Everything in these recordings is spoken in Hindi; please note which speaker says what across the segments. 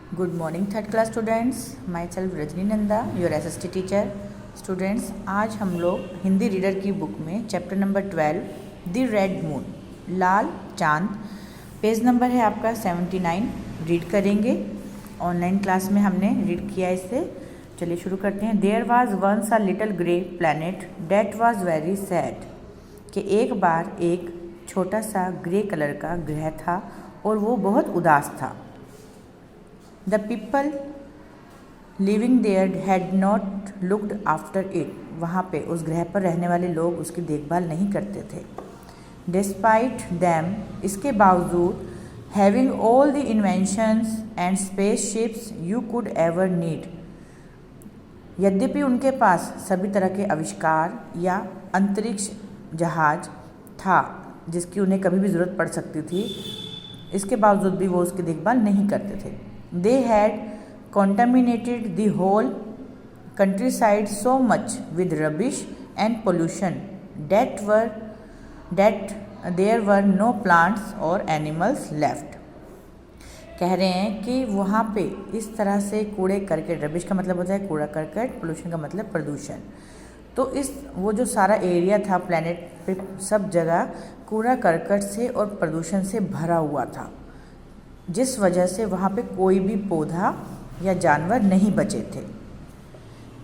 Speaker 1: Good morning third class students, myself Rajni Nanda, your SST teacher. Students, आज हम लोग हिंदी रीडर की बुक में chapter number 12 the red moon, लाल चांद, पेज नंबर है आपका 79, रीड करेंगे। ऑनलाइन क्लास में हमने रीड किया इसे। चलिए शुरू करते हैं। There was once a little grey planet that was very sad, कि एक बार एक छोटा सा ग्रे कलर का ग्रह था और वो बहुत उदास था। The people living there had not looked after it, वहाँ पे उस ग्रह पर रहने वाले लोग उसकी देखभाल नहीं करते थे। डिस्पाइट दैम, इसके बावजूद, having all the inventions and space ships you could ever need, यद्यपि उनके पास सभी तरह के आविष्कार या अंतरिक्ष जहाज था जिसकी उन्हें कभी भी ज़रूरत पड़ सकती थी, इसके बावजूद भी वो उसकी देखभाल नहीं करते थे। They had contaminated the whole countryside so much with rubbish and pollution that there were no plants or animals left। कह रहे हैं कि वहाँ पे इस तरह से कूड़े करकट, रबिश का मतलब होता है कूड़ा करकट, पोल्यूशन का मतलब प्रदूषण, तो इस वो जो सारा एरिया था प्लैनेट पे, सब जगह कूड़ा करकट से और प्रदूषण से भरा हुआ था, जिस वजह से वहाँ पे कोई भी पौधा या जानवर नहीं बचे थे।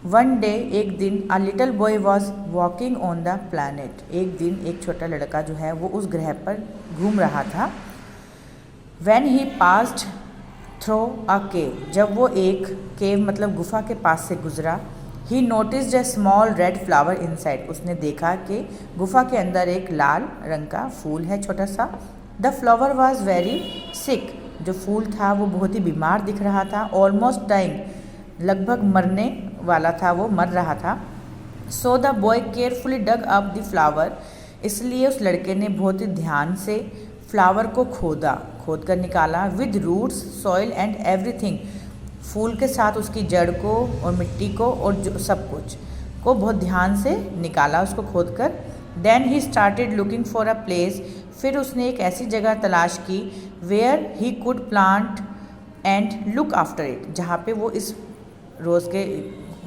Speaker 1: वन डे, एक दिन, a little boy was walking on the planet, एक दिन एक छोटा लड़का जो है वो उस ग्रह पर घूम रहा था। When he passed through a cave, जब वो एक केव मतलब गुफा के पास से गुजरा, ही noticed a small red flower inside, उसने देखा कि गुफा के अंदर एक लाल रंग का फूल है छोटा सा। The flower was very sick, जो फूल था वो बहुत ही बीमार दिख रहा था। ऑलमोस्ट डाइंग, लगभग मरने वाला था, वो मर रहा था। So the boy carefully dug up the flower, इसलिए उस लड़के ने बहुत ही ध्यान से फ्लावर को खोद कर निकाला। With roots, soil and everything, फूल के साथ उसकी जड़ को और मिट्टी को और जो सब कुछ को बहुत ध्यान से निकाला उसको खोद कर। Then he started looking for a place, फिर उसने एक ऐसी जगह तलाश की where he could plant and look after it, जहाँ पे वो इस रोज़ के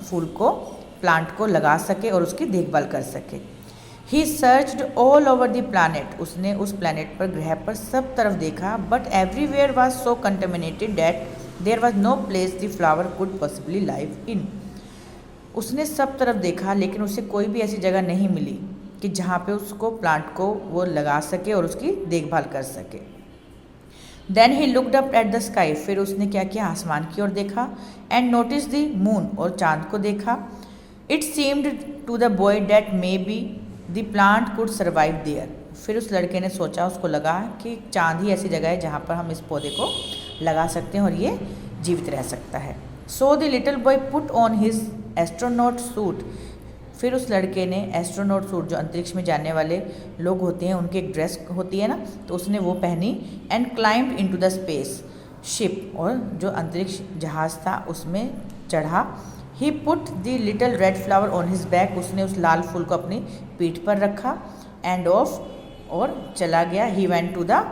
Speaker 1: फूल को, प्लांट को लगा सके और उसकी देखभाल कर सके। He searched all over the planet, उसने उस प्लानट पर, ग्रह पर सब तरफ देखा। But everywhere was so contaminated that there was no place the flower could possibly live in, उसने सब तरफ देखा लेकिन उसे कोई भी ऐसी जगह नहीं मिली कि जहाँ पे उसको, प्लांट को वो लगा सके और उसकी देखभाल कर सके। Then he looked up at the sky, फिर उसने क्या किया, आसमान की ओर देखा। एंड नोटिस द मून, और चांद को देखा। It seemed to the boy that maybe the plant could survive there, फिर उस लड़के ने सोचा, उसको लगा कि चांद ही ऐसी जगह है जहाँ पर हम इस पौधे को लगा सकते हैं और ये जीवित रह सकता है। So the little boy put on his astronaut suit, फिर उस लड़के ने एस्ट्रोनॉट सूट, जो अंतरिक्ष में जाने वाले लोग होते हैं उनकी एक ड्रेस होती है ना, तो उसने वो पहनी। And climbed into the spaceship, और जो अंतरिक्ष जहाज़ था उसमें चढ़ा। He put the little red flower on his back, उसने उस लाल फूल को अपनी पीठ पर रखा। एंड ऑफ, और चला गया। He went to the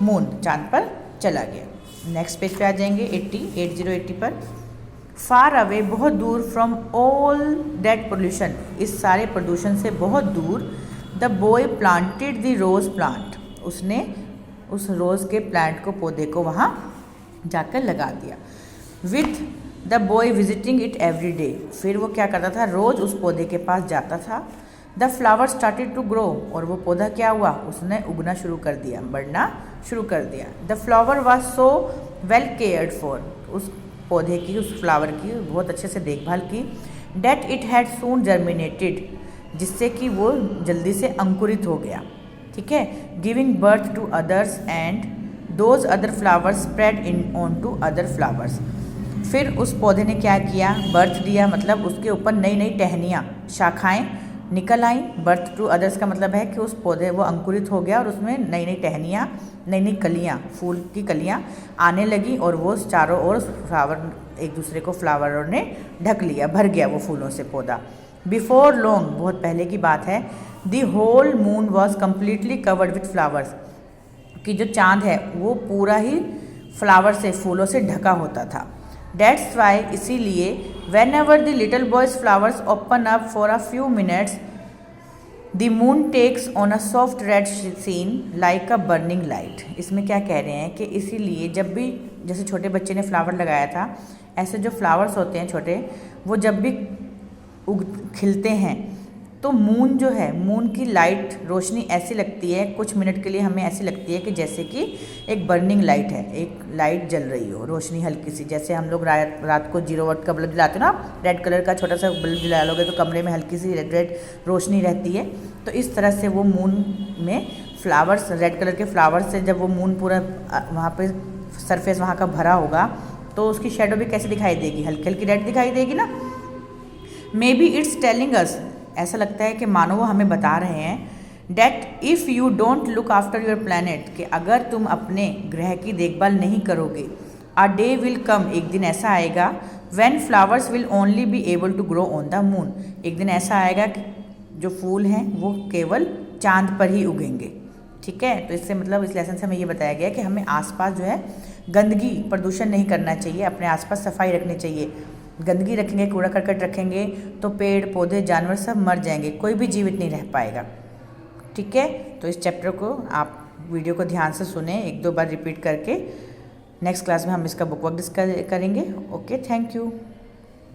Speaker 1: moon, चांद पर चला गया। नेक्स्ट पेज पे आ जाएंगे 80 पर। फार अवे, बहुत दूर, फ्रॉम ऑल दैट पोल्यूशन, इस सारे प्रदूषण से बहुत दूर। The boy planted the rose plant, उसने उस रोज़ के प्लांट को, पौधे को वहाँ जाकर लगा दिया। With the boy visiting it every day, फिर वो क्या करता था, रोज़ उस पौधे के पास जाता था। The flower started to grow, और वो पौधा क्या हुआ, उसने उगना शुरू कर दिया, बढ़ना शुरू कर दिया। The flower was so well cared for, उस पौधे की, उस फ्लावर की बहुत अच्छे से देखभाल की। That it had soon germinated, जिससे कि वो जल्दी से अंकुरित हो गया, ठीक है। Giving birth to others and those other flowers spread in on to other flowers, फिर उस पौधे ने क्या किया, बर्थ दिया, मतलब उसके ऊपर नई नई टहनियाँ, शाखाएँ निकल आई। बर्थ टू अदर्स का मतलब है कि उस पौधे, वो अंकुरित हो गया और उसमें नई नई टहनियाँ, नई नई कलियाँ, फूल की कलियाँ आने लगी, और वो चारों ओर फ्लावर, एक दूसरे को फ्लावरों ने ढक लिया, भर गया वो फूलों से पौधा। बिफोर लॉन्ग, बहुत पहले की बात है, the whole moon was completely covered with flowers, कि जो चाँद है वो पूरा ही फ्लावर से, फूलों से ढका होता था। डेट्स वाई, इसीलिए whenever the little boy's flowers open up for a few minutes the moon takes on a soft red sheen like a burning light. इसमें क्या कह रहे हैं कि इसीलिए जब भी जैसे छोटे बच्चे ने फ्लावर लगाया था, ऐसे जो फ्लावर्स होते हैं छोटे, वो जब भी खिलते हैं तो मून जो है, मून की लाइट रोशनी ऐसी लगती है, कुछ मिनट के लिए हमें ऐसी लगती है कि जैसे कि एक बर्निंग लाइट है, एक लाइट जल रही हो, रोशनी हल्की सी। जैसे हम लोग रात को 0 वाट का बल्ब जलाते हो ना, रेड कलर का छोटा सा बल्ब जला लोगे तो कमरे में हल्की सी रेड रेड रोशनी रहती है। तो इस तरह से वो मून में फ्लावर्स, रेड कलर के फ्लावर्स से जब वो मून पूरा वहाँ पे सरफेस वहाँ का भरा होगा तो उसकी शेडो भी कैसे दिखाई देगी, हल्की हल्की रेड दिखाई देगी ना। May be it's telling us, ऐसा लगता है कि मानो वो हमें बता रहे हैं that if you don't look after your planet, कि अगर तुम अपने ग्रह की देखभाल नहीं करोगे, अ डे विल कम, एक दिन ऐसा आएगा, when flowers will only be able to grow on the moon, एक दिन ऐसा आएगा कि जो फूल हैं वो केवल चांद पर ही उगेंगे। ठीक है, तो इससे मतलब इस लेसन से हमें ये बताया गया कि हमें आसपास जो है गंदगी, प्रदूषण नहीं करना चाहिए, अपने आसपास सफाई रखनी चाहिए। गंदगी रखेंगे, कूड़ा करकट रखेंगे तो पेड़ पौधे जानवर सब मर जाएंगे, कोई भी जीवित नहीं रह पाएगा। ठीक है, तो इस चैप्टर को आप वीडियो को ध्यान से सुने, 1-2 बार रिपीट करके। नेक्स्ट क्लास में हम इसका बुक वर्क डिस्कस करेंगे। Okay, thank you.